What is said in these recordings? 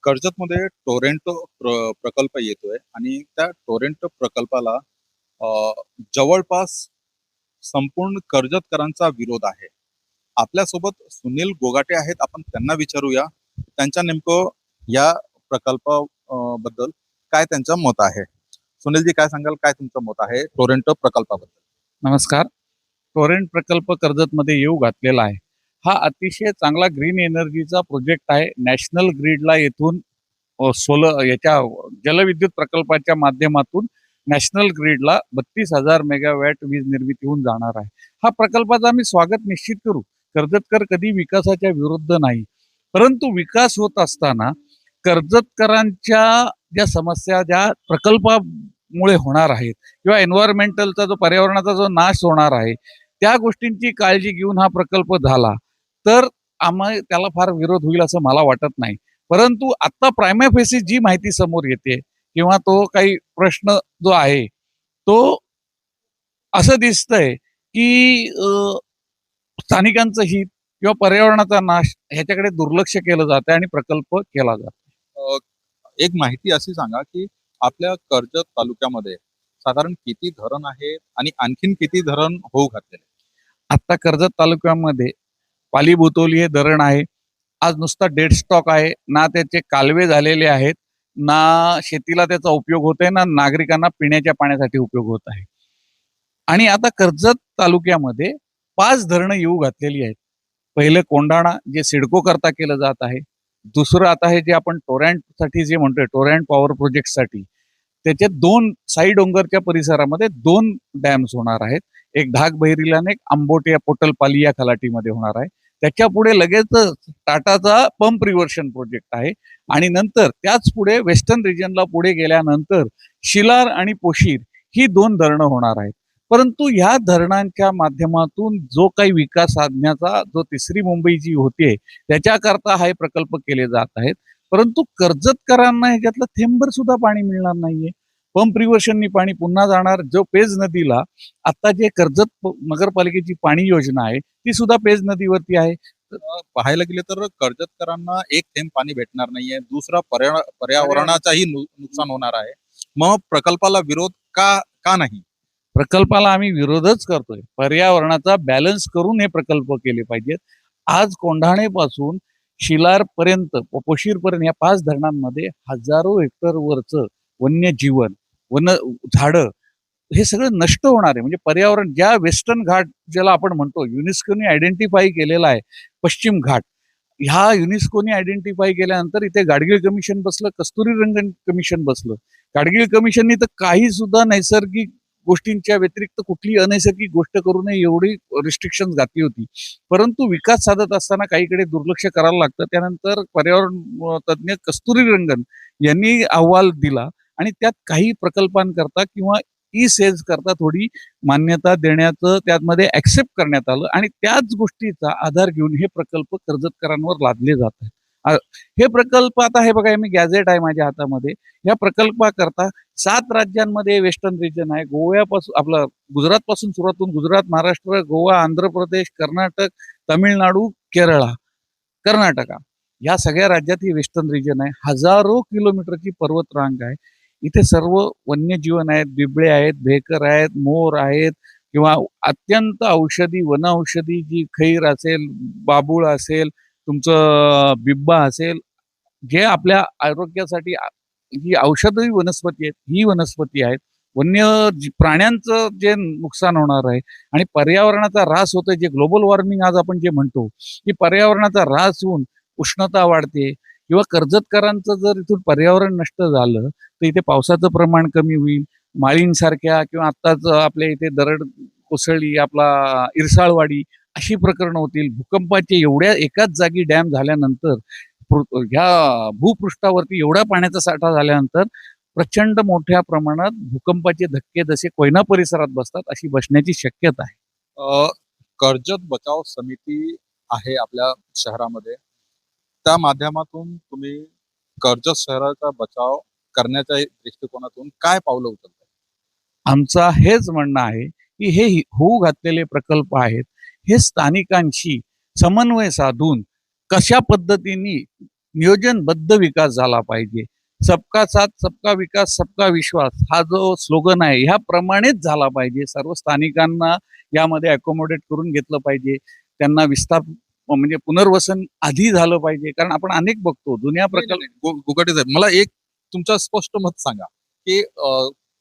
कर्जतमध्ये Toronto प्रकल्प येतोय आणि त्या टोरेंटो प्रकल्पाला अ, जवळपास संपूर्ण कर्जतकरांचा विरोध आहे. आपल्यासोबत सुनील गोगाटे आहेत. आपण त्यांना विचारूया त्यांच्या नेमकं या प्रकल्प बद्दल काय त्यांचं मत आहे. सुनीलजी, काय सांगाल, काय तुमचं मत आहे टोरेंटो प्रकल्पाबद्दल? नमस्कार. टोरेंट प्रकल्प कर्जतमध्ये येऊ घातलेला आहे. हा अतिशय चांगला ग्रीन एनर्जीचा प्रोजेक्ट आहे. नॅशनल ग्रीडला येथून याच्या जलविद्युत प्रकल्पाच्या माध्यमातून नॅशनल ग्रीडला 32,000 मेगावॅट वीज निर्मिती होऊन जाणार आहे. हा प्रकल्पाचं आम्ही स्वागत निश्चित करू. कर्जतकर कधी विकासाच्या विरुद्ध नाही, परंतु विकास होत असताना कर्जतकरांच्या ज्या समस्या ज्या प्रकल्पामुळे होणार आहेत किंवा एन्व्हायरमेंटलचा जो पर्यावरणाचा जो नाश होणार आहे त्या गोष्टींची काळजी घेऊन हा प्रकल्प झाला तर आम्हाला त्याला फार विरोध होईल असं मला वाटत नाही. परंतु आता प्रायमा फेसी जी माहिती समोर येते किंवा तो काही प्रश्न जो आहे तो असं दिसतंय की स्थानिकांचं हित किंवा पर्यावरणाचा नाश ह्याच्याकडे दुर्लक्ष केलं जातं आणि प्रकल्प केला जातो. एक माहिती अशी सांगा की आपल्या कर्जत तालुक्यामध्ये साधारण किती धरण आहे आणि आणखीन किती धरण होऊ घातलेले? आता कर्जत तालुक्यामध्ये पाली बुतोली हे धरण आहे. आज नुसता डेड स्टॉक आहे, ना त्याचे कालवे झालेले आहेत, ना शेतीला त्याचा उपयोग होत आहे, ना नागरिकांना पिण्याच्या पाण्यासाठी उपयोग होत आहे. आणि आता कर्जत तालुक्यामध्ये 5 धरणं येऊ घातलेली आहेत. पहिले कोंढाणा जे सिडको करता केलं जात आहे. दुसरं आता हे जे आपण टोरॅन्टसाठी जे म्हणतोय टोरॅन्ट पॉवर प्रोजेक्टसाठी त्याचे 2 साई डोंगरच्या परिसरामध्ये 2 डॅम्स होणार आहेत. एक ढाक बहिरीला आणि एक आंबोटे पोटलपाली या खलाटीमध्ये होणार आहे. त्याच्या पुढे लगेच टाटाचा पंप रिव्हर्शन प्रोजेक्ट आहे आणि नंतर त्याच पुढे वेस्टर्न रिजनला पुढे गेल्यानंतर शिलार आणि पोशीर ही 2 धरणं होणार आहेत. परंतु ह्या धरणांच्या माध्यमातून जो काही विकास साधण्याचा जो तिसरी मुंबई जी होते त्याच्याकरता हे प्रकल्प केले जात आहेत. परंतु कर्जतकरांना ह्याच्यातलं थेंबर सुद्धा पाणी मिळणार नाहीये. पंप रिव्हर्शननी पाणी पुन्हा जाणार. जो पेज नदीला आता जे कर्जत नगरपालिकेची पाणी योजना आहे ती सुद्धा पेज नदीवरती आहे. पाहायला गेले तर कर्जतकरांना एक थेंब पाणी भेटणार नाहीये. दुसरा पर्यावरणाचाही नुकसान होणार आहे. मग प्रकल्पाला विरोध का का नाही? प्रकल्पाला आम्ही विरोधच करतोय. पर्यावरणाचा बॅलन्स करून हे प्रकल्प केले पाहिजेत. आज कोंढाणेपासून शिलारपर्यंत पोशीरपर्यंत या 5 धरणांमध्ये हजारो हेक्टरवरचं वन्यजीवन झाडं हे सगळं नष्ट होणार आहे. म्हणजे पर्यावरण ज्या वेस्टर्न घाट ज्याला आपण म्हणतो युनेस्कोने आयडेंटिफाय केलेला आहे पश्चिम घाट, ह्या युनेस्कोने आयडेंटिफाय केल्यानंतर इथे गाडगीळ कमिशन बसलं, कस्तुरीरंगन कमिशन बसलं. गाडगीळ कमिशननी तर काही सुद्धा नैसर्गिक गोष्टींच्या व्यतिरिक्त कुठली अनैसर्गिक गोष्ट करू नये एवढी रिस्ट्रिक्शन घातली होती. परंतु विकास साधत असताना काहीकडे दुर्लक्ष करायला लागतं. त्यानंतर पर्यावरण तज्ज्ञ कस्तुरीरंगन यांनी अहवाल दिला आणि त्यात काही प्रकल्पांकरता किंवा ई सेल्स करता थोडी मान्यता देण्याचं त्यामध्ये ऍक्सेप्ट करण्यात आलं आणि त्याच गोष्टीचा आधार घेऊन हे प्रकल्प कर्जतकरांवर लादले जात आहेत. हे प्रकल्प आता हे बघा, मी गॅझेट आहे माझ्या हातामध्ये. या प्रकल्पाकरता 7 राज्यांमध्ये वेस्टर्न रिजन आहे. गोव्यापासून आपलं गुजरात पासून सुरुवात होऊन गुजरात, महाराष्ट्र, गोवा, आंध्र प्रदेश, कर्नाटक, तामिळनाडू, केरळा, कर्नाटका या सगळ्या राज्यात ही वेस्टर्न रिजन आहे. हजारो किलोमीटरची पर्वत रांग आहे. इथे सर्व वन्यजीवन आहेत, बिबळे आहेत, भेकर आहेत, मोर आहेत किंवा अत्यंत औषधी वनौषधी जी खैर असेल, बाबूळ असेल, तुमचं बिब्बा असेल, जे आपल्या आरोग्यासाठी जी औषधी वनस्पती आहेत ही वनस्पती आहेत. वन्य प्राण्यांचं जे नुकसान होणार आहे आणि पर्यावरणाचा ऱ्हास होतोय, जे ग्लोबल वॉर्मिंग आज आपण जे म्हणतो की पर्यावरणाचा ऱ्हास होऊन उष्णता वाढते किंवा कर्जतकरांचं जर इथून पर्यावरण नष्ट झालं तर इथे पावसाचं प्रमाण कमी होईल. माळींसारख्या किंवा आत्ताच आपल्या इथे दरड कोसळली, आपला इरसाळवाडी अशी प्रकरणं होतील. भूकंपाचे एवढ्या एकाच जागी डॅम झाल्यानंतर ह्या भूपृष्ठावरती एवढ्या पाण्याचा साठा झाल्यानंतर प्रचंड मोठ्या प्रमाणात भूकंपाचे धक्के जसे कोयना परिसरात बसतात अशी बसण्याची शक्यता आहे. कर्जत बचाव समिती आहे आपल्या शहरामध्ये. त्या माध्यमातून तुम्ही कर्जत शहराचा बचाव करण्याच्या दृष्टिकोनातून काय पावलं उचलताय? आमचा हेच म्हणणं आहे की हे होऊ घातलेले प्रकल्प आहेत हे स्थानिकांशी समन्वय साधून कशा पद्धतीने नियोजनबद्ध विकास झाला पाहिजे. सबका साथ सबका विकास सबका विश्वास हा जो स्लोगन आहे ह्याप्रमाणेच झाला पाहिजे. सर्व स्थानिकांना यामध्ये अकोमोडेट करून घेतलं पाहिजे. त्यांना विस्तार म्हणजे पुनर्वसन आधी झालं पाहिजे, कारण आपण अनेक बघतो जुन्या प्रकल्प. गुगाटे साहेब, मला एक तुमचं स्पष्ट मत सांगा की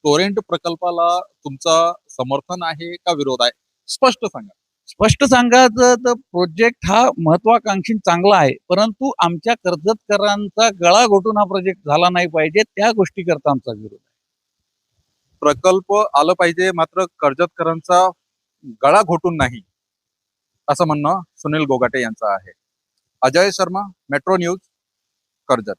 टोरेंट प्रकल्पाला तुमचा समर्थन आहे का विरोध आहे? स्पष्ट सांगा. स्पष्ट सांगायचं तर प्रोजेक्ट हा महत्वाकांक्षी चांगला आहे, परंतु आमच्या कर्जतकरांचा गळा घोटून हा प्रोजेक्ट झाला नाही पाहिजे, त्या गोष्टी करता आमचा विरोध आहे. प्रकल्प आलं पाहिजे, मात्र कर्जतकरांचा गळा घोटून नाही, असं म्हणणं सुनील गोगाटे यांचं आहे. Ajay Sharma, metro news, Karjat.